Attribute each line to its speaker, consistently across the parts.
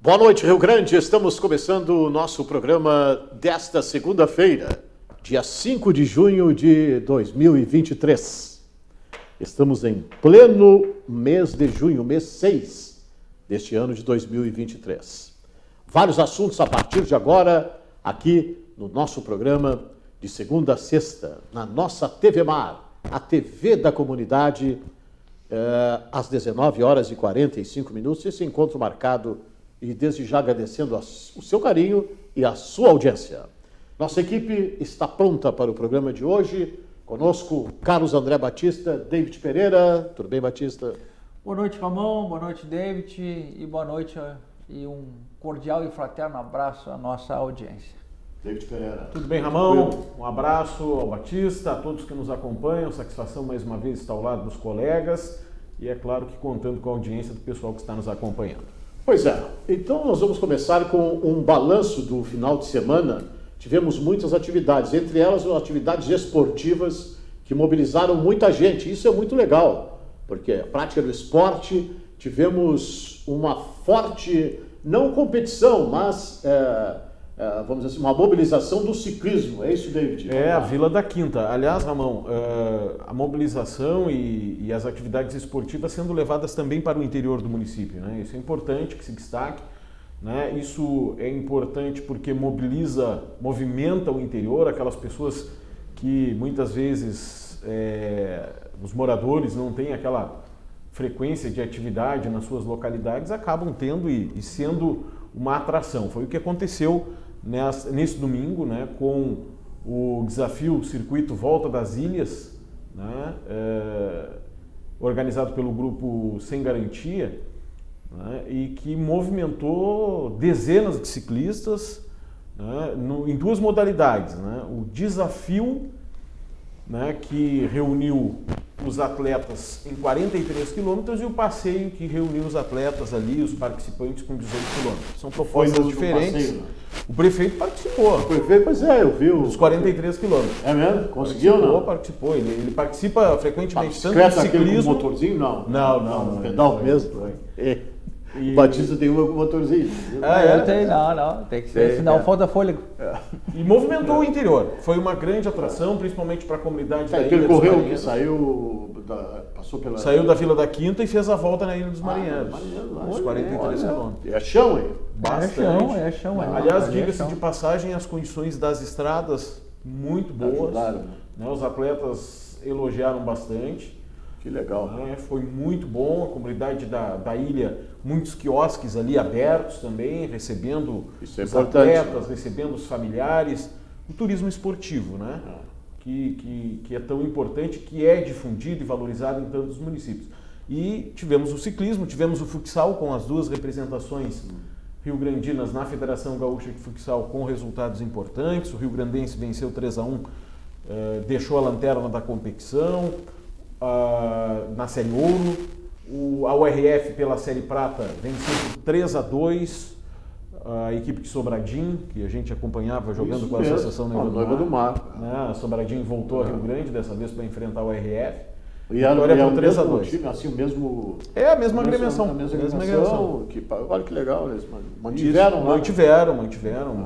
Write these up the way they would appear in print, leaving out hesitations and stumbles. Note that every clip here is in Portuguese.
Speaker 1: Boa noite, Rio Grande. Estamos começando o nosso programa desta segunda-feira, dia 5 de junho de 2023. Estamos em pleno mês de junho, mês 6 deste ano de 2023. Vários assuntos a partir de agora, aqui no nosso programa de segunda a sexta, na nossa TV Mar, a TV da comunidade, às 19 horas e 45 minutos. Esse encontro marcado e desde já agradecendo o seu carinho e a sua audiência. Nossa equipe está pronta para o programa de hoje. Conosco, Carlos André Batista, David Pereira. Tudo bem, Batista?
Speaker 2: Boa noite, Ramon. Boa noite, David. E boa noite e um cordial e fraterno abraço à nossa audiência.
Speaker 1: David Pereira.
Speaker 3: Tudo bem, Ramon? Um abraço ao Batista, a todos que nos acompanham. Satisfação mais uma vez estar ao lado dos colegas e, é claro, que contando com a audiência do pessoal que está nos acompanhando.
Speaker 1: Pois é. Então nós vamos começar com um balanço do final de semana. Tivemos muitas atividades, entre elas atividades esportivas que mobilizaram muita gente. Isso é muito legal, porque a prática do esporte, tivemos uma forte, não competição, mas vamos dizer assim, uma mobilização do ciclismo. É isso, David?
Speaker 3: É, a Vila da Quinta. Aliás, Ramon, a mobilização e as atividades esportivas sendo levadas também para o interior do município, né? Isso é importante que se destaque, né? Isso é importante porque movimenta o interior, aquelas pessoas que muitas vezes os moradores não têm aquela frequência de atividade nas suas localidades, acabam tendo e sendo uma atração. Foi o que aconteceu nesse domingo, né, com o desafio Circuito Volta das Ilhas, né, organizado pelo grupo Sem Garantia, né, e que movimentou dezenas de ciclistas, né, em duas modalidades, né, o desafio, né, que reuniu os atletas em 43 quilômetros e o passeio que reuniu os atletas ali, os participantes, com 18 quilômetros. São propostas diferentes. Passeio, né? O prefeito participou.
Speaker 1: O prefeito, pois é, eu vi
Speaker 3: os 43 quilômetros.
Speaker 1: É mesmo? Conseguiu ou não?
Speaker 3: Participou. Ele participa frequentemente
Speaker 1: tanto do ciclismo. Com motorzinho? Não. Pedal mesmo. O Batista tem um motorzinho.
Speaker 2: Eu tenho, não. Tem que ser, senão falta fôlego.
Speaker 3: E movimentou o interior. Foi uma grande atração, principalmente para a comunidade da Ilha
Speaker 1: ele
Speaker 3: dos
Speaker 1: correu,
Speaker 3: Marinheiros.
Speaker 1: Saiu
Speaker 3: da Vila da Quinta e fez a volta na Ilha dos Marinheiros. Os 43 quilômetros.
Speaker 1: É chão, hein?
Speaker 3: Bastante.
Speaker 2: É chão.
Speaker 3: Aliás, diga-se de passagem, as condições das estradas muito boas. Né? Os atletas elogiaram bastante.
Speaker 1: Que legal.
Speaker 3: Foi muito bom, a comunidade da ilha, muitos quiosques ali abertos também, recebendo os atletas, recebendo os familiares. O turismo esportivo, né? Que é tão importante, que é difundido e valorizado em tantos municípios. E tivemos o ciclismo, tivemos o futsal com as duas representações rio-grandinas na Federação Gaúcha de Futsal com resultados importantes. O rio-grandense venceu 3-1, deixou a lanterna da competição. Na Série Ouro, a URF pela Série Prata venceu por 3-2 a equipe de Sobradinho, que a gente acompanhava jogando
Speaker 1: isso
Speaker 3: com a Associação
Speaker 1: Noiva do Mar.
Speaker 3: Né? A Sobradinho voltou a Rio Grande dessa vez para enfrentar o URF.
Speaker 1: E vitória por 3-2. Assim, o mesmo...
Speaker 3: É a mesma agremiação.
Speaker 1: Olha que legal, eles
Speaker 3: mantiveram.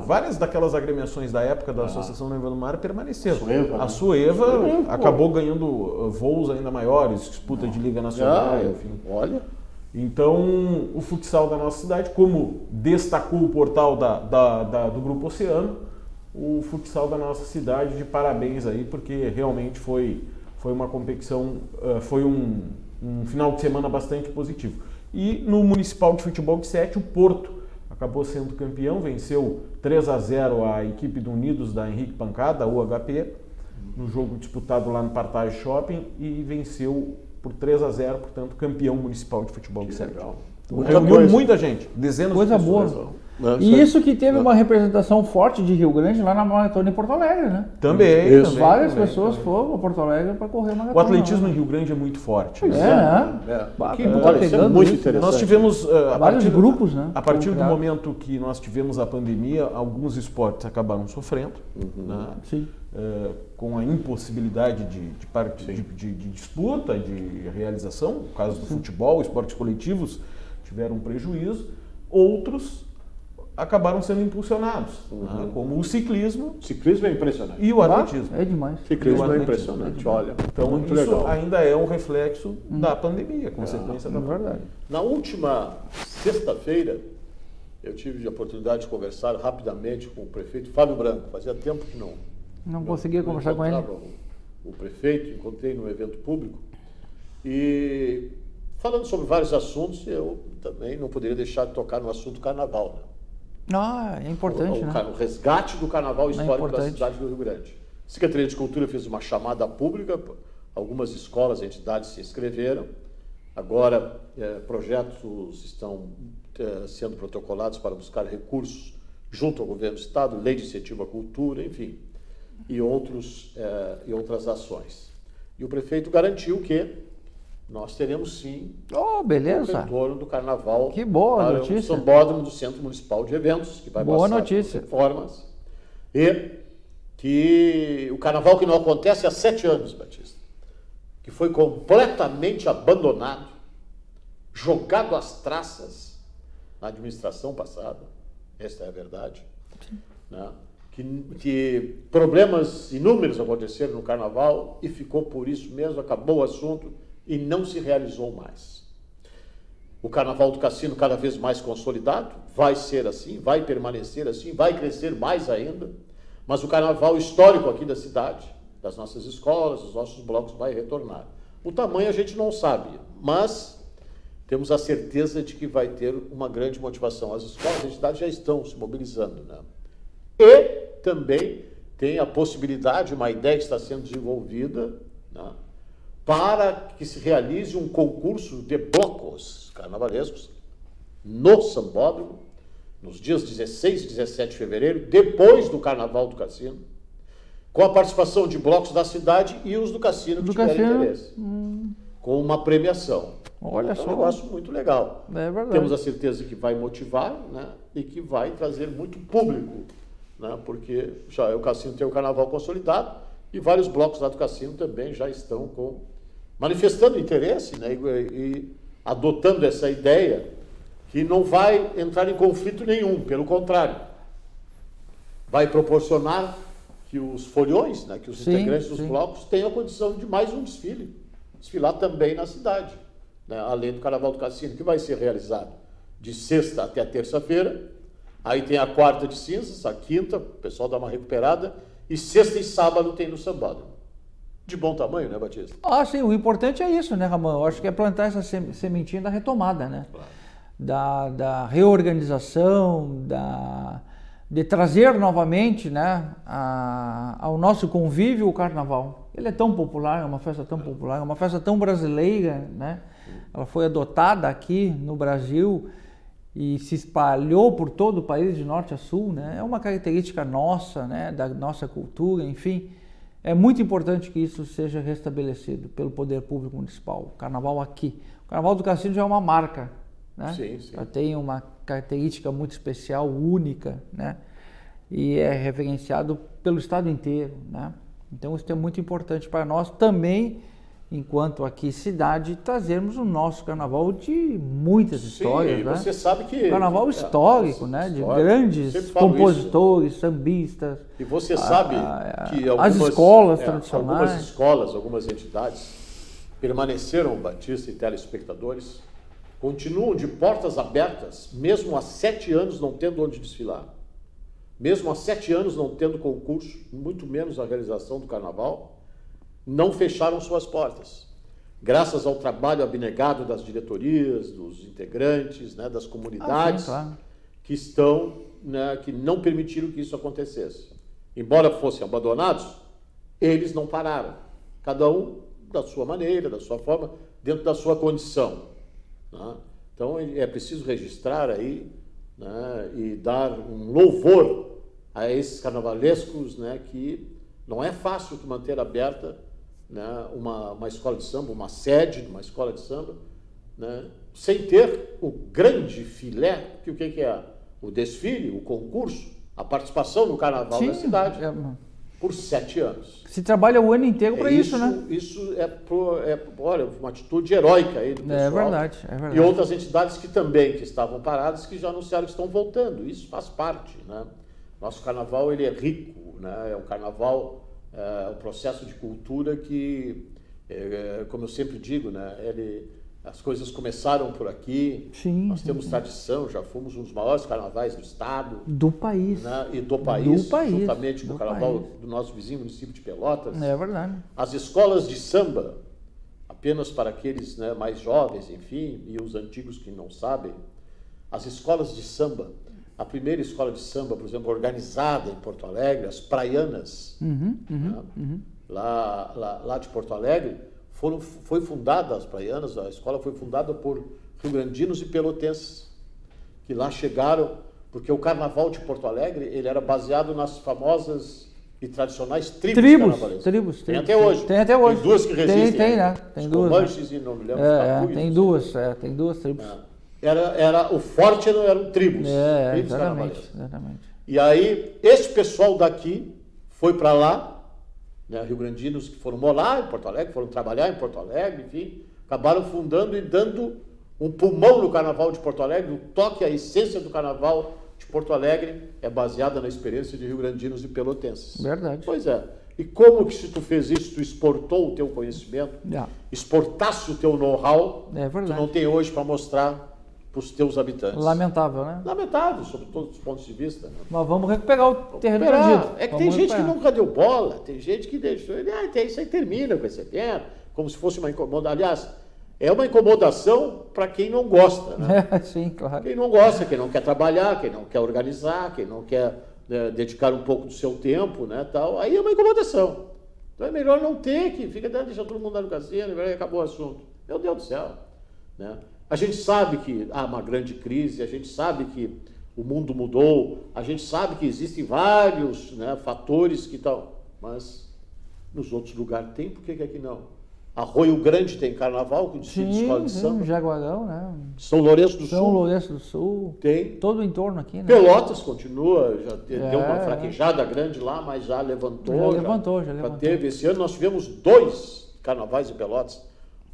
Speaker 3: Várias daquelas agremiações da época da Associação Noiva do Mar permaneceram. A Sueva acabou ganhando voos ainda maiores, disputa de Liga Nacional, enfim.
Speaker 1: Olha.
Speaker 3: Então, o futsal da nossa cidade, como destacou o portal do Grupo Oceano, o futsal da nossa cidade, de parabéns aí, porque realmente foi uma competição, foi um final de semana bastante positivo. E no Municipal de Futebol de Sete, o Porto acabou sendo campeão, venceu 3-0 a equipe do Unidos da Henrique Pancada, a UHP, no jogo disputado lá no Partage Shopping, e venceu por 3-0, portanto, campeão municipal de futebol de Sete. Reuniu muita gente, dezenas de pessoas.
Speaker 2: Coisa boa. E isso que teve uma representação forte de Rio Grande lá na maratona em Porto Alegre, né?
Speaker 3: Também.
Speaker 2: Várias pessoas foram a Porto Alegre para correr maratona.
Speaker 3: O atletismo em Rio Grande é muito forte.
Speaker 2: Isso
Speaker 1: é muito interessante.
Speaker 3: Nós tivemos
Speaker 2: vários grupos, né?
Speaker 3: A partir do momento que nós tivemos a pandemia, alguns esportes acabaram sofrendo, né?
Speaker 2: Sim.
Speaker 3: Com a impossibilidade de disputa, de realização. No caso do futebol, esportes coletivos tiveram um prejuízo. Outros acabaram sendo impulsionados, né? Como o ciclismo.
Speaker 1: O ciclismo é impressionante.
Speaker 3: E o atletismo.
Speaker 2: É demais.
Speaker 1: O ciclismo é impressionante, olha.
Speaker 3: Então,
Speaker 1: muito
Speaker 3: isso
Speaker 1: legal.
Speaker 3: ainda é um reflexo da pandemia, consequência da pandemia.
Speaker 2: Verdade.
Speaker 1: Na última sexta-feira, eu tive a oportunidade de conversar rapidamente com o prefeito Fábio Branco. Fazia tempo que
Speaker 2: Não conseguia conversar com ele.
Speaker 1: O prefeito, encontrei num evento público. E falando sobre vários assuntos, eu também não poderia deixar de tocar no assunto carnaval, né?
Speaker 2: É importante, né?
Speaker 1: O resgate do carnaval histórico da
Speaker 2: importante.
Speaker 1: cidade do Rio Grande. A Secretaria de Cultura fez uma chamada pública, algumas escolas, entidades se inscreveram. Agora, projetos estão sendo protocolados para buscar recursos junto ao governo do estado, lei de incentivo à cultura, enfim, e outras ações. E o prefeito garantiu que nós teremos sim o
Speaker 2: Beleza.
Speaker 1: retorno do carnaval.
Speaker 2: Que boa
Speaker 1: para
Speaker 2: notícia.
Speaker 1: o Sambódromo do Centro Municipal de Eventos, que vai
Speaker 2: Boa
Speaker 1: passar
Speaker 2: notícia.
Speaker 1: por reformas. E que o carnaval que não acontece há 7 anos, Batista, que foi completamente abandonado, jogado às traças na administração passada, esta é a verdade, né? Que problemas inúmeros aconteceram no carnaval e ficou por isso mesmo, acabou o assunto e não se realizou mais. O Carnaval do Cassino cada vez mais consolidado, vai ser assim, vai permanecer assim, vai crescer mais ainda, mas o carnaval histórico aqui da cidade, das nossas escolas, dos nossos blocos, vai retornar. O tamanho a gente não sabe, mas temos a certeza de que vai ter uma grande motivação. As escolas da cidade já estão se mobilizando, né? E também tem a possibilidade, uma ideia que está sendo desenvolvida, né, para que se realize um concurso de blocos carnavalescos no Sambódromo, nos dias 16 e 17 de fevereiro, depois do Carnaval do Cassino, com a participação de blocos da cidade e os do Cassino que tiverem interesse, com uma premiação.
Speaker 2: Olha
Speaker 1: então,
Speaker 2: só.
Speaker 1: É um negócio muito legal.
Speaker 2: É verdade.
Speaker 1: Temos a certeza que vai motivar, né, e que vai trazer muito público, né, porque já o Cassino tem o Carnaval consolidado e vários blocos lá do Cassino também já estão manifestando interesse, né, e adotando essa ideia que não vai entrar em conflito nenhum, pelo contrário, vai proporcionar que os foliões, né, que os integrantes dos blocos tenham a condição de mais um desfilar também na cidade, né, além do Carnaval do Cassino, que vai ser realizado de sexta até terça-feira. Aí tem a quarta de cinzas, a quinta, o pessoal dá uma recuperada, e sexta e sábado tem no Sambódromo. De bom tamanho, né, Batista?
Speaker 2: Sim, o importante é isso, né, Ramon? Eu acho que é plantar essa sementinha da retomada, né? Claro. Da reorganização, de trazer novamente, né, ao nosso convívio o carnaval. Ele é tão popular, é uma festa tão popular, é uma festa tão brasileira, né? Ela foi adotada aqui no Brasil e se espalhou por todo o país de norte a sul, né? É uma característica nossa, né, da nossa cultura, enfim. É muito importante que isso seja restabelecido pelo poder público municipal. O carnaval aqui. O Carnaval do Cassino já é uma marca, né?
Speaker 1: Sim.
Speaker 2: Já tem uma característica muito especial, única, né? E é referenciado pelo estado inteiro, né? Então isso é muito importante para nós também, enquanto aqui cidade, trazermos o nosso carnaval de muitas histórias, né?
Speaker 1: Você sabe que...
Speaker 2: Carnaval histórico, né? De grandes compositores, sambistas.
Speaker 1: E você sabe que
Speaker 2: as escolas tradicionais...
Speaker 1: Algumas escolas, algumas entidades permaneceram, Batista e telespectadores, continuam de portas abertas, mesmo há 7 anos não tendo onde desfilar, mesmo há 7 anos não tendo concurso, muito menos a realização do carnaval, não fecharam suas portas. Graças ao trabalho abnegado das diretorias, dos integrantes, né, das comunidades,
Speaker 2: claro,
Speaker 1: que estão, né, que não permitiram que isso acontecesse. Embora fossem abandonados, eles não pararam. Cada um da sua maneira, da sua forma, dentro da sua condição, né? Então é preciso registrar aí, né, e dar um louvor a esses carnavalescos, né, que não é fácil manter aberta, né, uma escola de samba, uma sede de uma escola de samba, né, sem ter o grande filé, que o que é? O desfile, o concurso, a participação no carnaval da cidade. por 7 anos.
Speaker 2: Se trabalha o ano inteiro para isso, né?
Speaker 1: Isso olha, uma atitude heróica aí do pessoal.
Speaker 2: É verdade.
Speaker 1: E outras entidades que estavam paradas, que já anunciaram que estão voltando. Isso faz parte, né? Nosso carnaval, ele é rico, né? É um carnaval, um processo de cultura que, como eu sempre digo, né? As coisas começaram por aqui.
Speaker 2: Sim,
Speaker 1: nós temos tradição, já fomos um dos maiores carnavais do estado.
Speaker 2: Do país.
Speaker 1: Né? E do país, juntamente com o carnaval
Speaker 2: país.
Speaker 1: do nosso vizinho município de Pelotas.
Speaker 2: É verdade.
Speaker 1: As escolas de samba, apenas para aqueles, né, mais jovens, enfim, e os antigos que não sabem, as escolas de samba, a primeira escola de samba, por exemplo, organizada em Porto Alegre, as Praianas, lá de Porto Alegre, foi fundada, as Praianas, a escola foi fundada por rio-grandinos e pelotenses, que lá chegaram, porque o carnaval de Porto Alegre, ele era baseado nas famosas e tradicionais tribos.
Speaker 2: Tem
Speaker 1: até hoje.
Speaker 2: Tem até hoje.
Speaker 1: Tem duas que resistem.
Speaker 2: Tem, né? Tem duas.
Speaker 1: Comanches e não me lembro. Capulhos,
Speaker 2: tem duas tribos.
Speaker 1: O forte eram tribos. Tribos
Speaker 2: exatamente.
Speaker 1: E aí, esse pessoal daqui foi para lá, né, rio-grandinos que foram morar em Porto Alegre, foram trabalhar em Porto Alegre, enfim, acabaram fundando e dando um pulmão no carnaval de Porto Alegre, o toque, a essência do carnaval de Porto Alegre é baseada na experiência de rio-grandinos e pelotenses.
Speaker 2: Verdade.
Speaker 1: Pois é. E como que se tu fez isso, tu exportou o teu conhecimento, exportasse o teu know-how, tu não tem hoje para mostrar para os teus habitantes.
Speaker 2: Lamentável, né?
Speaker 1: Lamentável, sob todos os pontos de vista. Né?
Speaker 2: Mas vamos recuperar o terreno perdido.
Speaker 1: É que tem gente que nunca deu bola, tem gente que deixou, isso aí termina com esse evento, como se fosse uma incomodação. Aliás, é uma incomodação para quem não gosta. Né?
Speaker 2: Sim, claro.
Speaker 1: Quem não gosta, quem não quer trabalhar, quem não quer organizar, quem não quer dedicar um pouco do seu tempo, né, tal, aí é uma incomodação. Então é melhor não ter, que fica deixa todo mundo lá no cassino e acabou o assunto. Meu Deus do céu. Né? A gente sabe que há uma grande crise, a gente sabe que o mundo mudou, a gente sabe que existem vários, né, fatores que tal, mas nos outros lugares tem, por que aqui não? Arroio Grande tem carnaval, com desfile de escola de samba.
Speaker 2: Jaguarão, né?
Speaker 1: São Lourenço do Sul.
Speaker 2: São Lourenço do Sul.
Speaker 1: Tem.
Speaker 2: Todo o entorno aqui, né?
Speaker 1: Pelotas continua, já deu uma fraquejada grande lá, mas já levantou. Já teve. Esse ano nós tivemos 2 carnavais em Pelotas.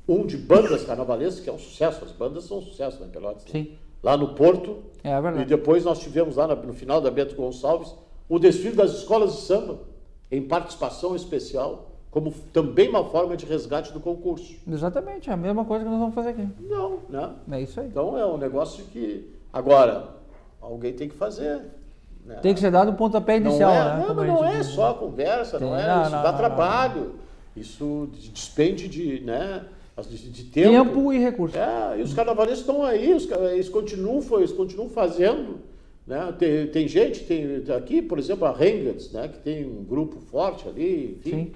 Speaker 1: Um de bandas carnavalescas, que é um sucesso, as bandas são um sucesso lá em Pelotas.
Speaker 2: Sim.
Speaker 1: Lá no Porto.
Speaker 2: É verdade.
Speaker 1: E depois nós tivemos lá no final da Bento Gonçalves o desfile das escolas de samba, em participação especial, como também uma forma de resgate do concurso.
Speaker 2: Exatamente, é a mesma coisa que nós vamos fazer aqui.
Speaker 1: Não, né?
Speaker 2: É isso aí.
Speaker 1: Então é um negócio que, agora, alguém tem que fazer. Né?
Speaker 2: Tem que ser dado o pontapé inicial, né?
Speaker 1: Não, mas não é só conversa, isso dá trabalho, isso despende de tempo.
Speaker 2: Tempo e recursos.
Speaker 1: E os carnavalistas estão aí, eles continuam fazendo. Né? Tem gente, aqui, por exemplo, a Rengats, né? Que tem um grupo forte ali, enfim.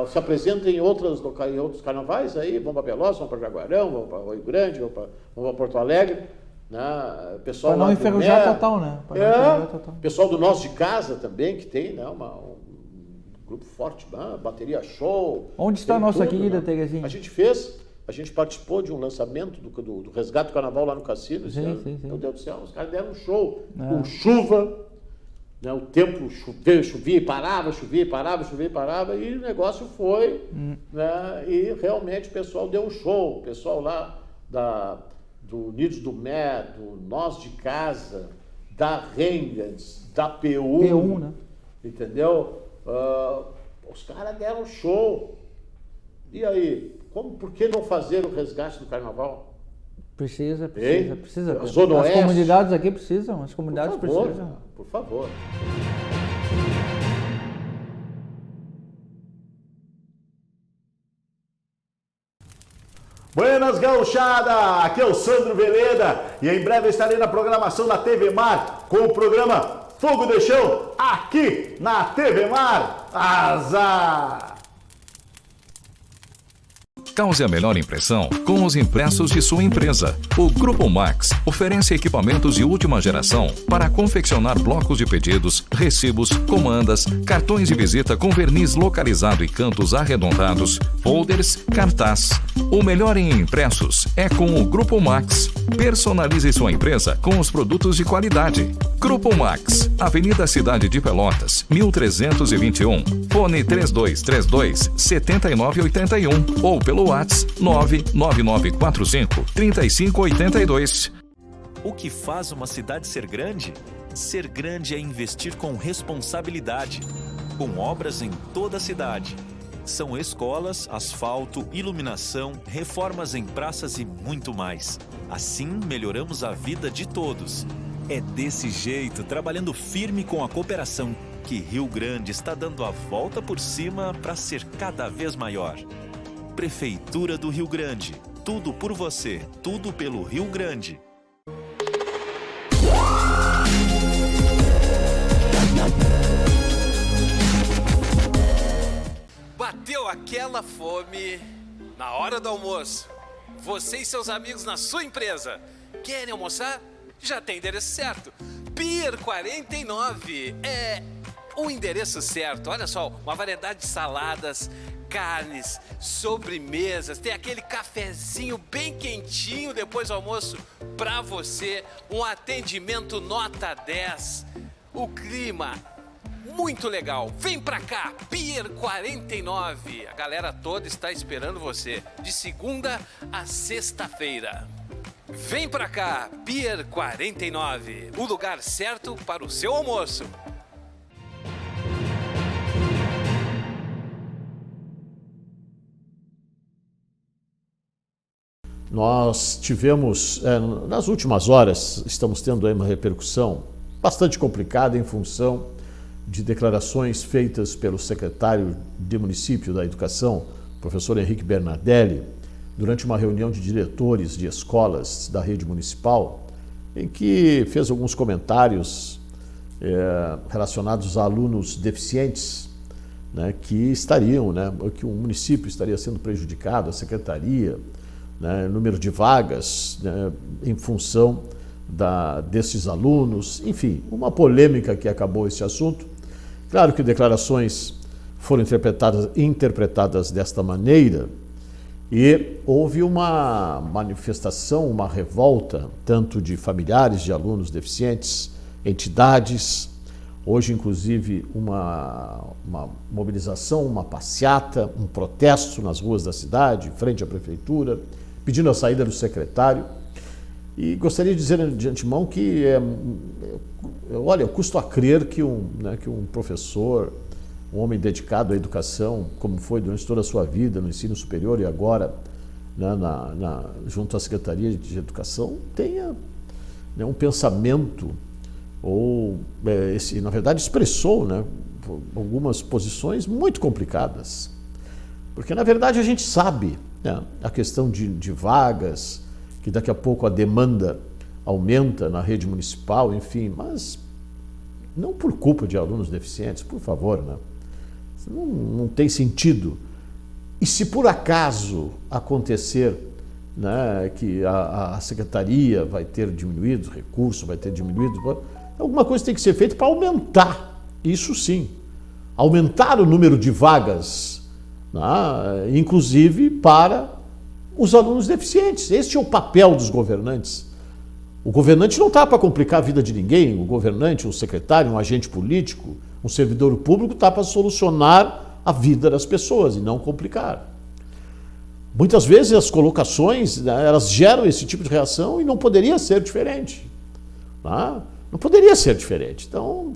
Speaker 1: Se apresentam em outros carnavais aí, vão para Pelotas, vão para Jaguarão, vão para Rio Grande, vão para Porto Alegre. Né? Pessoal
Speaker 2: para não enferrujar total, né?
Speaker 1: Pessoal do Nós de Casa também, que tem, né? Um grupo forte, bateria show.
Speaker 2: Onde está a nossa querida Terezinha?
Speaker 1: A gente participou de um lançamento do Resgate do Carnaval lá no Cassino.
Speaker 2: Sim.
Speaker 1: Meu Deus do céu, os caras deram um show com chuva, né, o tempo chovia e parava, e o negócio foi, né, e realmente o pessoal deu um show. O pessoal lá do Nidos do Mé, do Nós de Casa, da Rengats, da P1,
Speaker 2: né?
Speaker 1: Entendeu? Os caras deram um show. E aí, por que não fazer o resgate do carnaval?
Speaker 2: Precisa.
Speaker 1: Zona Oeste.
Speaker 2: As comunidades aqui precisam, as comunidades precisam.
Speaker 1: Por favor.
Speaker 4: Buenas, gauchada! Aqui é o Sandro Veleda e em breve estarei na programação da TV Mar com o programa Fogo de Chão, aqui na TV Mar. Azar!
Speaker 5: Cause a melhor impressão com os impressos de sua empresa. O Grupo Max oferece equipamentos de última geração para confeccionar blocos de pedidos, recibos, comandas, cartões de visita com verniz localizado e cantos arredondados, folders, cartaz. O melhor em impressos é com o Grupo Max. Personalize sua empresa com os produtos de qualidade. Grupo Max, Avenida Cidade de Pelotas, 1321, fone 3232-7981 ou pelo WhatsApp 99945-3582.
Speaker 6: O que faz uma cidade ser grande? Ser grande é investir com responsabilidade, com obras em toda a cidade. São escolas, asfalto, iluminação, reformas em praças e muito mais. Assim, melhoramos a vida de todos. É desse jeito, trabalhando firme com a cooperação, que Rio Grande está dando a volta por cima para ser cada vez maior. Prefeitura do Rio Grande. Tudo por você, tudo pelo Rio Grande.
Speaker 7: Bateu aquela fome na hora do almoço. Você e seus amigos na sua empresa querem almoçar? Já tem endereço certo. Pier 49 é o endereço certo. Olha só, uma variedade de saladas, carnes, sobremesas, tem aquele cafezinho bem quentinho depois do almoço para você, um atendimento nota 10. O clima muito legal. Vem pra cá, Pier 49. A galera toda está esperando você de segunda a sexta-feira. Vem pra cá, Pier 49, o lugar certo para o seu almoço.
Speaker 1: Nós tivemos, nas últimas horas, estamos tendo aí uma repercussão bastante complicada em função de declarações feitas pelo secretário de Município da Educação, professor Henrique Bernardelli, durante uma reunião de diretores de escolas da rede municipal, em que fez alguns comentários relacionados a alunos deficientes, né, que estariam, que o município estaria sendo prejudicado, a secretaria, número de vagas, em função desses alunos, enfim, uma polêmica que acabou esse assunto. Claro que declarações foram interpretadas desta maneira e houve uma manifestação, uma revolta, tanto de familiares de alunos deficientes, entidades, hoje inclusive uma mobilização, uma passeata, um protesto nas ruas da cidade, frente à prefeitura, pedindo a saída do secretário. E gostaria de dizer de antemão que, olha, eu custo a crer que um professor, um homem dedicado à educação, como foi durante toda a sua vida no ensino superior e agora junto à Secretaria de Educação, tenha um pensamento, ou, na verdade, expressou algumas posições muito complicadas. Porque, na verdade, a gente sabe a questão de vagas, que daqui a pouco a demanda aumenta na rede municipal, enfim, mas não por culpa de alunos deficientes, por favor, não tem sentido. E se por acaso acontecer que a secretaria vai ter diminuído, o recurso vai ter diminuído, alguma coisa tem que ser feita para aumentar, isso sim, aumentar o número de vagas, inclusive para os alunos deficientes. Este é o papel dos governantes. O governante não está para complicar a vida de ninguém, o governante, um secretário, um agente político, um servidor público está para solucionar a vida das pessoas e não complicar. Muitas vezes as colocações, elas geram esse tipo de reação e não poderia ser diferente. Não poderia ser diferente. Então,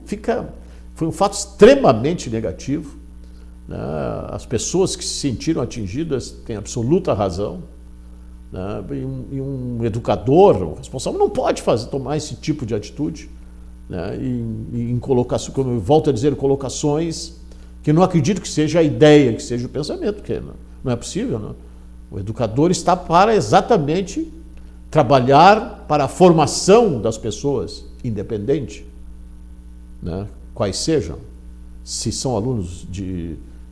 Speaker 1: foi um fato extremamente negativo. As pessoas que se sentiram atingidas têm absoluta razão. E um educador, um responsável, não pode tomar esse tipo de atitude. Em colocações, como eu volto a dizer, colocações que não acredito que seja a ideia, que seja o pensamento, porque não é possível. O educador está para exatamente trabalhar para a formação das pessoas, independente, quais sejam. Se são alunos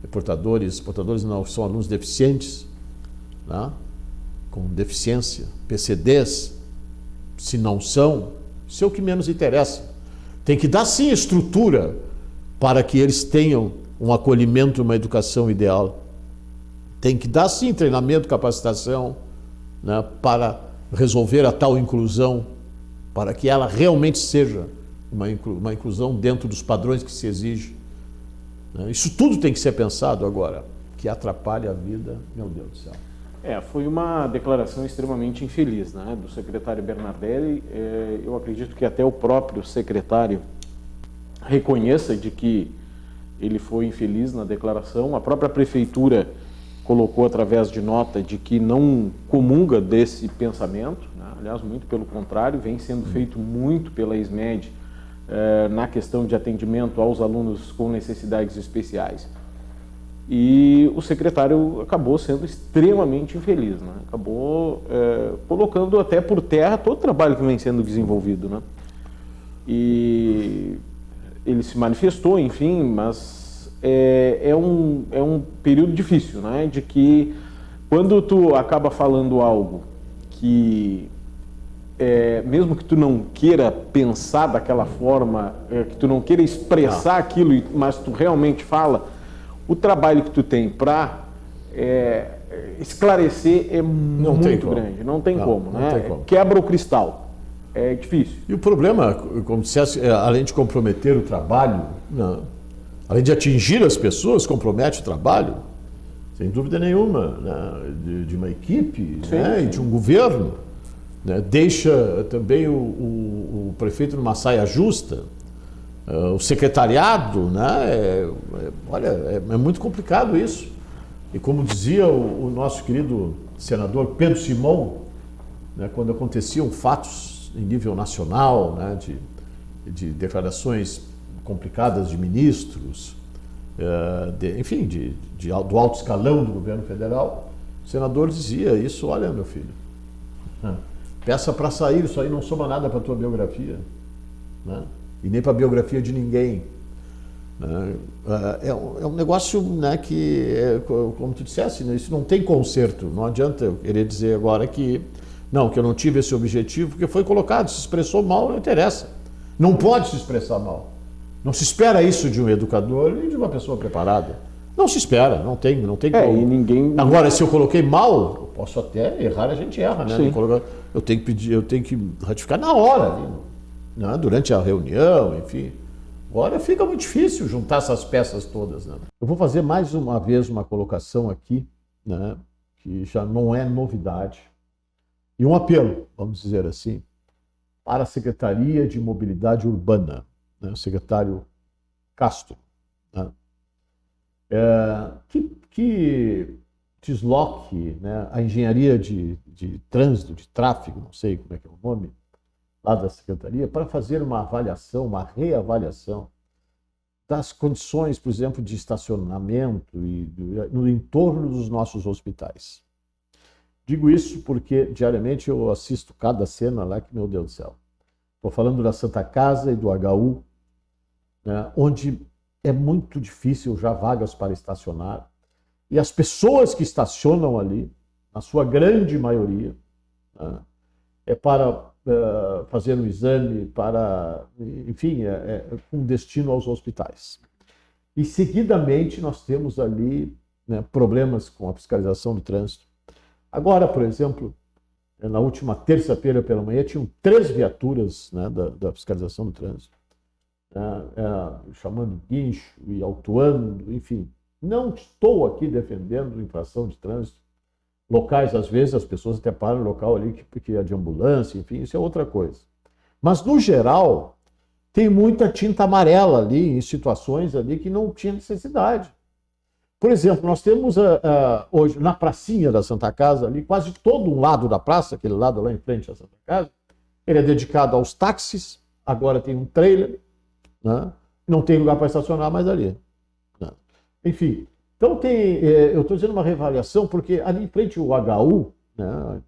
Speaker 1: portadores não são alunos deficientes, né, com deficiência, PCDs, se não são, isso é o que menos interessa. Tem que dar sim estrutura para que eles tenham um acolhimento, uma educação ideal. Tem que dar sim treinamento, capacitação, né, para resolver a tal inclusão, para que ela realmente seja uma inclusão dentro dos padrões que se exige. Isso tudo tem que ser pensado agora, que atrapalha a vida, meu Deus do céu.
Speaker 3: Foi uma declaração extremamente infeliz, né, do secretário Bernardelli. Eu acredito que até o próprio secretário reconheça de que ele foi infeliz na declaração. A própria prefeitura colocou através de nota de que não comunga desse pensamento, né? Aliás, muito pelo contrário, vem sendo feito muito pela SMED na questão de atendimento aos alunos com necessidades especiais. E o secretário acabou sendo extremamente infeliz, né? Acabou colocando até por terra todo o trabalho que vem sendo desenvolvido, né? E ele se manifestou, enfim, mas é um período difícil, né? De que quando tu acaba falando algo que, mesmo que tu não queira pensar daquela forma, que tu não queira expressar aquilo, mas tu realmente fala, o trabalho que tu tem para esclarecer é muito grande, não tem como, né? Quebra o cristal, é difícil.
Speaker 1: E o problema, como dissesse, além de comprometer o trabalho, né, além de atingir as pessoas, compromete o trabalho, sem dúvida nenhuma, né, de uma equipe,
Speaker 3: sim,
Speaker 1: né,
Speaker 3: sim.
Speaker 1: E de um governo, né, deixa também o prefeito numa saia justa. O secretariado, né? Olha, é muito complicado isso. E como dizia o nosso querido senador Pedro Simão, né, quando aconteciam fatos em nível nacional, né, de declarações complicadas de ministros, enfim, do alto escalão do governo federal, o senador dizia isso: olha, meu filho, peça para sair, isso aí não soma nada para a tua biografia, né? E nem para a biografia de ninguém. É um negócio, né, que, como tu disseste, né, isso não tem conserto. Não adianta eu querer dizer agora que eu não tive esse objetivo, porque foi colocado, se expressou mal, não interessa. Não pode se expressar mal. Não se espera isso de um educador e de uma pessoa preparada. Não se espera, não tem como.
Speaker 3: E ninguém...
Speaker 1: Agora, se eu coloquei mal, eu posso até errar, a gente erra, né?
Speaker 3: Sim.
Speaker 1: Eu tenho que ratificar na hora ali, né? Durante a reunião, enfim. Agora fica muito difícil juntar essas peças todas, né? Eu vou fazer mais uma vez uma colocação aqui, né, que já não é novidade, e um apelo, vamos dizer assim, para a Secretaria de Mobilidade Urbana, né, o secretário Castro, né, que desloque, né, a engenharia de trânsito, de tráfego, não sei como é que é o nome, lá da Secretaria, para fazer uma avaliação, uma reavaliação das condições, por exemplo, de estacionamento no entorno dos nossos hospitais. Digo isso porque diariamente eu assisto cada cena lá que, meu Deus do céu. Estou falando da Santa Casa e do HU, né, onde é muito difícil já vagas para estacionar. E as pessoas que estacionam ali, na sua grande maioria, né, é para fazer um exame, para, enfim, com destino aos hospitais. E seguidamente nós temos ali, né, problemas com a fiscalização do trânsito. Agora, por exemplo, na última terça-feira pela manhã, tinham 3 viaturas, né, da fiscalização do trânsito, chamando guincho e autuando, enfim. Não estou aqui defendendo infração de trânsito. Locais, às vezes, as pessoas até param no local ali que é de ambulância, enfim, isso é outra coisa. Mas, no geral, tem muita tinta amarela ali, em situações ali que não tinha necessidade. Por exemplo, nós temos hoje, na pracinha da Santa Casa, ali, quase todo um lado da praça, aquele lado lá em frente à Santa Casa, ele é dedicado aos táxis, agora tem um trailer, né? Não tem lugar para estacionar mais ali, né? Enfim, então eu estou dizendo uma reavaliação, porque ali em frente o HU, né?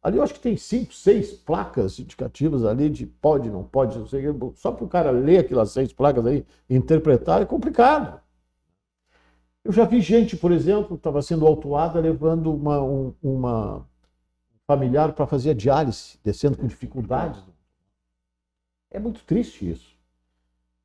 Speaker 1: Ali eu acho que tem 5, 6 placas indicativas ali de pode, não pode, não sei, só para o cara ler aquelas 6 placas aí e interpretar é complicado. Eu já vi gente, por exemplo, que estava sendo autuada levando uma familiar para fazer a diálise, descendo com dificuldades. É muito triste isso.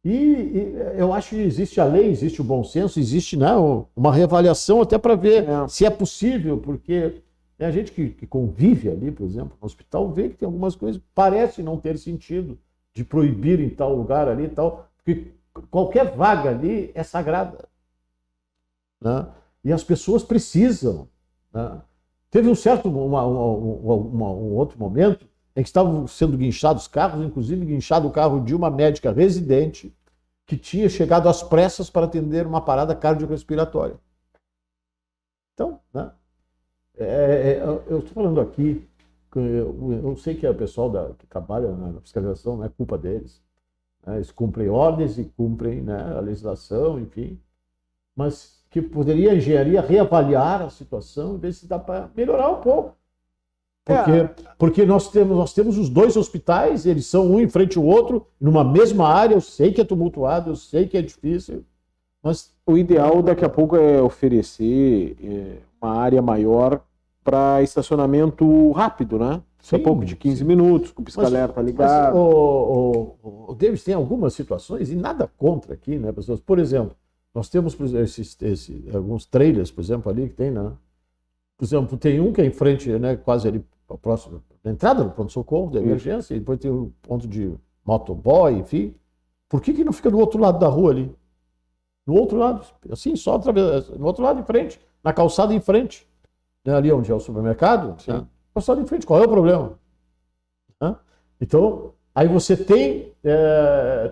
Speaker 1: E eu acho que existe a lei, existe o bom senso, existe, né, uma reavaliação até para ver se é possível, porque a gente que convive ali, por exemplo, no hospital, vê que tem algumas coisas que parecem não ter sentido de proibir em tal lugar ali e tal, porque qualquer vaga ali é sagrada. Né? E as pessoas precisam. Né? Teve um outro momento em que estavam sendo guinchados carros, inclusive guinchado o carro de uma médica residente que tinha chegado às pressas para atender uma parada cardiorrespiratória. Então, né? Eu estou falando aqui, eu sei que é o pessoal que trabalha na fiscalização, não é culpa deles. Né? Eles cumprem ordens e cumprem, né, a legislação, enfim, mas que poderia a engenharia reavaliar a situação e ver se dá para melhorar um pouco. Porque nós temos os dois hospitais, eles são um em frente ao outro, numa mesma área. Eu sei que é tumultuado, eu sei que é difícil, mas
Speaker 3: o ideal daqui a pouco é oferecer uma área maior para estacionamento rápido, né? Daqui a pouco de 15 minutos, com o pisca-alerta ligado.
Speaker 1: O Davis, tem algumas situações, e nada contra aqui, né, pessoas? Por exemplo, nós temos alguns trailers, por exemplo, ali que tem, né? Por exemplo, tem um que é em frente, né, quase ali próximo da entrada do pronto-socorro, da emergência, e depois tem o ponto de motoboy, enfim. Por que não fica do outro lado da rua ali? No outro lado, assim, só no outro lado em frente, na calçada em frente, né, ali onde é o supermercado, né? Calçada em frente, qual é o problema? Né? Então, aí você tem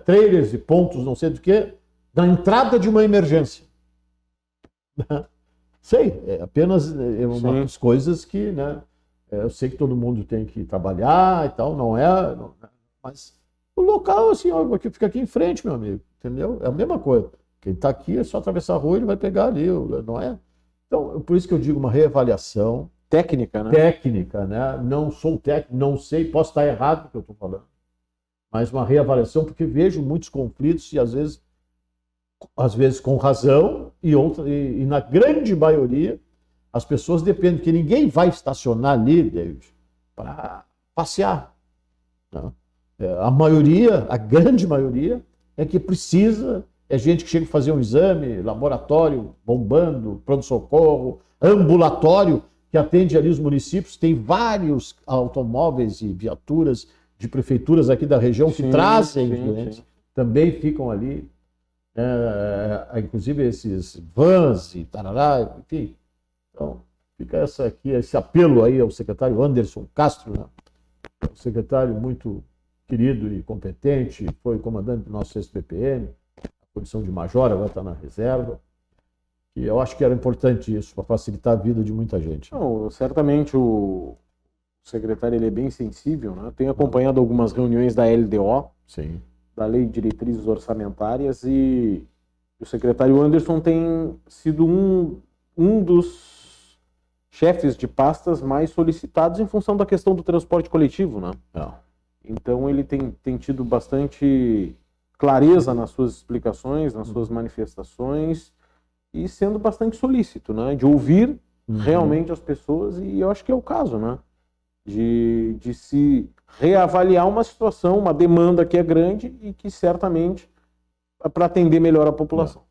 Speaker 1: trailers e pontos, não sei do que, na entrada de uma emergência. Sei, é apenas umas coisas que, né, eu sei que todo mundo tem que trabalhar e tal, não é, mas o local, assim, ó, fica aqui em frente, meu amigo, entendeu? É a mesma coisa. Quem está aqui é só atravessar a rua, ele vai pegar ali, não é? Então, por isso que eu digo uma reavaliação.
Speaker 3: Técnica, né?
Speaker 1: Técnica, né? Não sou técnico, não sei, posso estar errado no que eu estou falando, mas uma reavaliação, porque vejo muitos conflitos e às vezes com razão, e na grande maioria as pessoas dependem, porque ninguém vai estacionar ali, David, para passear. Né? A grande maioria, é que precisa, é gente que chega a fazer um exame, laboratório, bombando, pronto-socorro, ambulatório, que atende ali os municípios, tem vários automóveis e viaturas de prefeituras aqui da região que trazem os doentes, também ficam ali. Inclusive esses vans e tarará, enfim. Então, fica esse apelo aí ao secretário Anderson Castro, né? Um secretário muito querido e competente, foi comandante do nosso SPPM, a condição de major, agora está na reserva. E eu acho que era importante isso, para facilitar a vida de muita gente.
Speaker 3: Não, certamente o secretário ele é bem sensível, né? Tenho acompanhado algumas reuniões da LDO,
Speaker 1: sim,
Speaker 3: da Lei de Diretrizes Orçamentárias, e o secretário Anderson tem sido um dos chefes de pastas mais solicitados em função da questão do transporte coletivo, né? Então ele tem tido bastante clareza nas suas explicações, nas suas manifestações, e sendo bastante solícito, né? De ouvir realmente as pessoas, e eu acho que é o caso, né? De se reavaliar uma situação, uma demanda que é grande e que certamente é para atender melhor a população.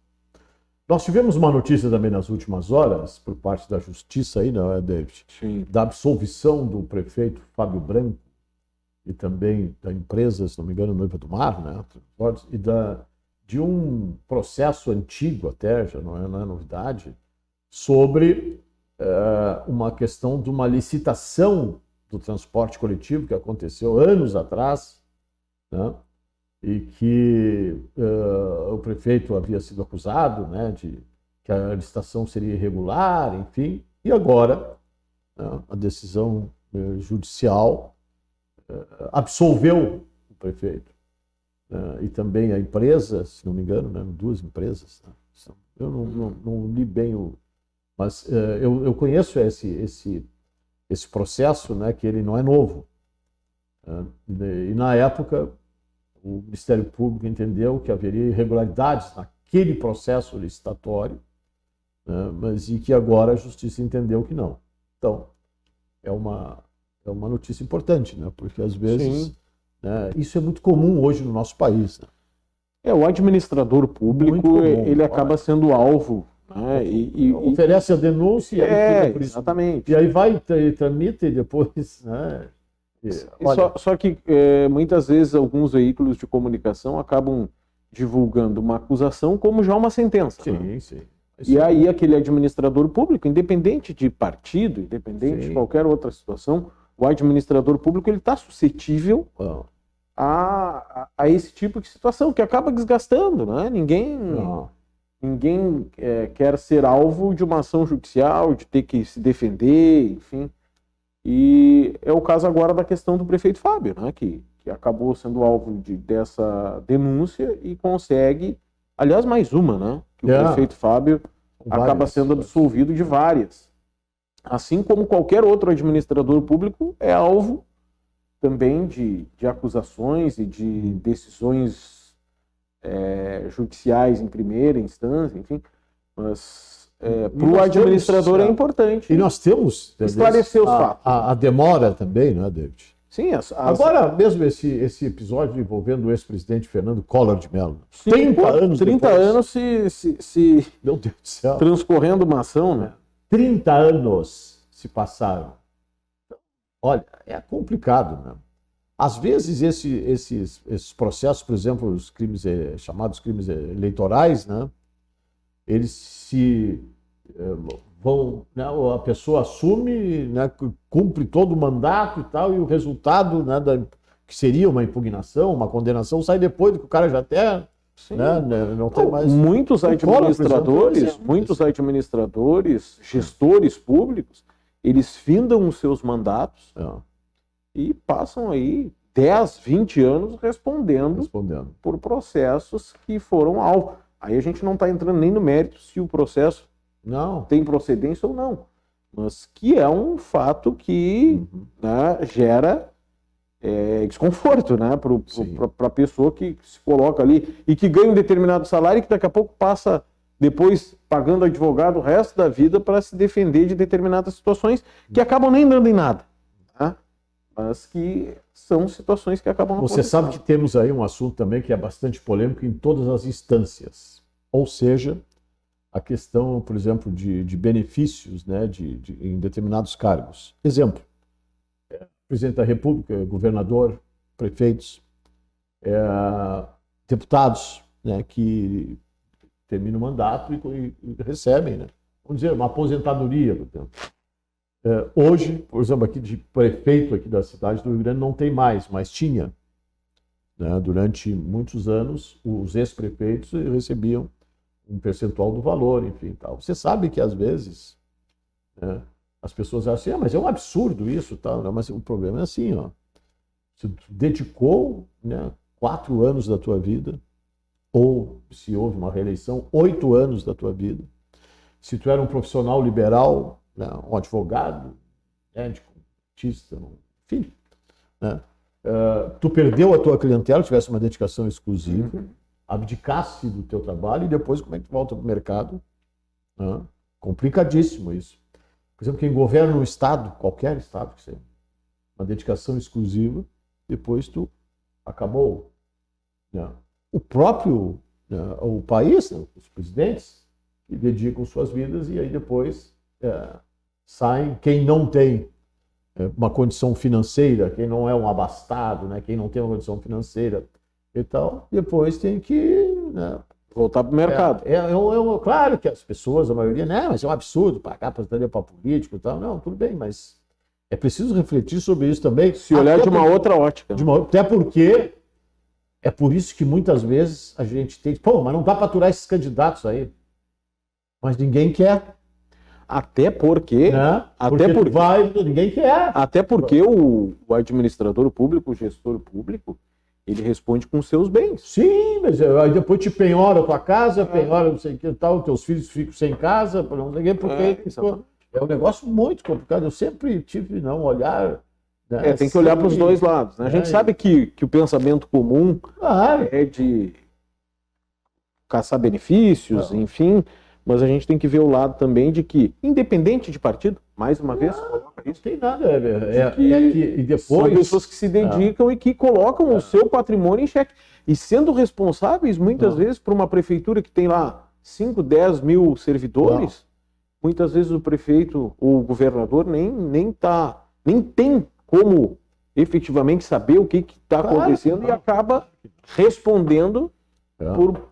Speaker 1: Nós tivemos uma notícia também nas últimas horas, por parte da Justiça aí, né, David?
Speaker 3: Sim.
Speaker 1: Da absolvição do prefeito Fábio Branco e também da empresa, se não me engano, Noiva do Mar, né? E de um processo antigo até, já não é novidade, sobre uma questão de uma licitação do transporte coletivo que aconteceu anos atrás, né? E que o prefeito havia sido acusado, né, de que a licitação seria irregular, enfim, e agora, né, a decisão judicial absolveu o prefeito. E também a empresa, se não me engano, né, duas empresas. Né? Eu não li bem, mas eu conheço esse processo, né, que ele não é novo. E na época, o Ministério Público entendeu que haveria irregularidades naquele processo licitatório, né? Mas e que agora a justiça entendeu que não. Então, é uma notícia importante, né? Porque às vezes, né, isso é muito comum hoje no nosso país, né?
Speaker 3: O administrador público,
Speaker 1: Muito comum,
Speaker 3: ele acaba sendo alvo, né?
Speaker 1: Oferece a denúncia e aí fica por isso.
Speaker 3: Exatamente.
Speaker 1: E aí vai, tramita e depois, né?
Speaker 3: Só que muitas vezes alguns veículos de comunicação acabam divulgando uma acusação como já uma sentença.
Speaker 1: Sim, sim.
Speaker 3: E aí aquele administrador público, independente de partido, independente de qualquer outra situação, o administrador público ele está suscetível a esse tipo de situação que acaba desgastando, né? Ninguém quer ser alvo de uma ação judicial, de ter que se defender, enfim. E é o caso agora da questão do prefeito Fábio, né? Que acabou sendo alvo dessa denúncia e consegue, aliás, mais uma, né? Que o prefeito Fábio acaba sendo absolvido de várias. Assim como qualquer outro administrador público é alvo também de acusações e de decisões judiciais em primeira instância, enfim. Mas para o administrador é importante.
Speaker 1: E nós temos
Speaker 3: esclarecer os fatos.
Speaker 1: A demora também, não é, David?
Speaker 3: Sim,
Speaker 1: agora mesmo esse episódio envolvendo o ex-presidente Fernando Collor de Mello. 30 anos
Speaker 3: se
Speaker 1: meu Deus do céu,
Speaker 3: transcorrendo uma ação, né?
Speaker 1: 30 anos se passaram. Olha, é complicado, né? Às vezes esses processos, por exemplo, os crimes chamados crimes eleitorais, né? Eles se vão, né? A pessoa assume, né? Cumpre todo o mandato e tal, e o resultado, né? Que seria uma impugnação, uma condenação, sai depois do que o cara já até, né? Não tem mais.
Speaker 3: Muitos administradores, gestores públicos, eles findam os seus mandatos e passam aí 10, 20 anos respondendo por processos que foram alvo. Aí a gente não está entrando nem no mérito se o processo tem procedência ou não, mas que é um fato que né, gera desconforto, né, para a pessoa que se coloca ali e que ganha um determinado salário e que daqui a pouco passa depois pagando advogado o resto da vida para se defender de determinadas situações que acabam nem dando em nada, tá? Mas que são situações que acabam
Speaker 1: acontecendo. Você sabe que temos aí um assunto também que é bastante polêmico em todas as instâncias, ou seja, a questão, por exemplo, de benefícios, né, em determinados cargos. Exemplo, presidente da República, governador, prefeitos, deputados, né, que terminam o mandato e recebem, né, vamos dizer, uma aposentadoria, por exemplo. Hoje, por exemplo, aqui de prefeito aqui da cidade do Rio Grande não tem mais, mas tinha. Né, durante muitos anos, os ex-prefeitos recebiam um percentual do valor, enfim, tal. Você sabe que às vezes, né, as pessoas acham assim, mas é um absurdo isso, tal, né? Mas o problema é assim, ó. Você dedicou, né, 4 anos da tua vida, ou se houve uma reeleição, 8 anos da tua vida. Se tu era um profissional liberal, né, um advogado, médico, artista, enfim, né, tu perdeu a tua clientela, tivesse uma dedicação exclusiva, abdicasse do teu trabalho e depois como é que tu volta para o mercado? Né? Complicadíssimo isso. Por exemplo, quem governa um estado, qualquer estado que seja, uma dedicação exclusiva, depois tu acabou. Né? O próprio, né, o país, né, os presidentes, que dedicam suas vidas e aí depois saem quem não tem uma condição financeira, quem não é um abastado, né, quem não tem uma condição financeira e tal, depois tem que, né,
Speaker 3: voltar para o mercado.
Speaker 1: Claro que as pessoas, a maioria, né, mas é um absurdo pagar aposentadoria para político e tal. Não, tudo bem, mas é preciso refletir sobre isso também.
Speaker 3: Se olhar de uma outra ótica.
Speaker 1: Até porque é por isso que muitas vezes a gente tem... Pô, mas não dá para aturar esses candidatos aí. Mas ninguém quer.
Speaker 3: Até porque...
Speaker 1: Né? Ninguém quer.
Speaker 3: Até porque o administrador público, o gestor público, ele responde com seus bens.
Speaker 1: Sim, mas aí depois te penhora a tua casa, penhora não sei o que tal, teus filhos ficam sem casa, não sei o que, porque é um negócio muito complicado. Eu sempre tive um olhar... Né,
Speaker 3: tem que olhar para os dois lados. Né? A gente sabe que o pensamento comum é de caçar benefícios, enfim, mas a gente tem que ver o lado também de que, independente de partido, mais uma vez,
Speaker 1: Não tem nada. E depois.
Speaker 3: são pessoas que se dedicam e que colocam o seu patrimônio em xeque. E sendo responsáveis, muitas vezes, por uma prefeitura que tem lá 5, 10 mil servidores, muitas vezes o prefeito ou o governador nem tem como efetivamente saber o que está acontecendo e acaba respondendo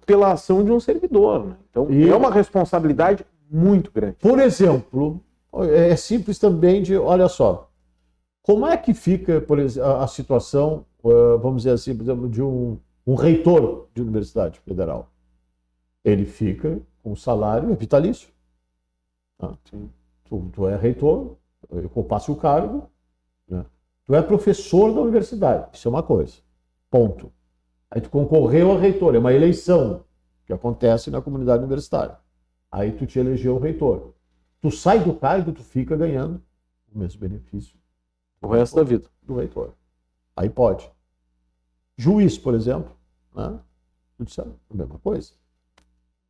Speaker 3: pela ação de um servidor. Né? Então, é uma responsabilidade muito grande.
Speaker 1: Por exemplo, é simples também olha só, como é que fica, por exemplo, a situação, vamos dizer assim, por exemplo, de um reitor de universidade federal? Ele fica com salário vitalício. Tu é reitor, ocupasse o cargo, né? Tu é professor da universidade, isso é uma coisa, ponto. Aí tu concorreu a reitor, é uma eleição que acontece na comunidade universitária. Aí tu te elegeu reitor. Tu sai do cargo, tu fica ganhando o mesmo benefício
Speaker 3: O resto da vida.
Speaker 1: do reitor. Aí pode. Juiz, por exemplo, né? A mesma coisa.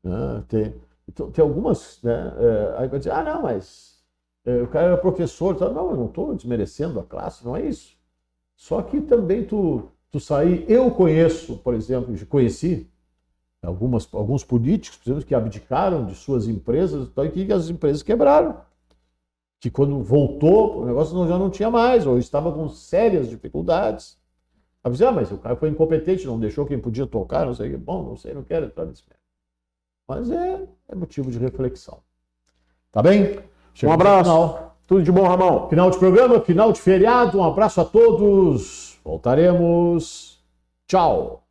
Speaker 1: Né? Tem algumas, né? Aí vai dizer, não, mas o cara era professor. Não, eu não estou desmerecendo a classe, não é isso. Só que também tu sair, eu conheço, por exemplo, conheci alguns políticos, por exemplo, que abdicaram de suas empresas e que as empresas quebraram. Que quando voltou, o negócio já não tinha mais, ou estava com sérias dificuldades. Aí dizer, mas o cara foi incompetente, não deixou quem podia tocar, não sei o que. Bom, não sei, não quero entrar nesse mérito. Mas é motivo de reflexão. Tá bem?
Speaker 3: Um abraço. Tudo de bom, Ramon.
Speaker 1: Final de programa, final de feriado. Um abraço a todos. Voltaremos. Tchau.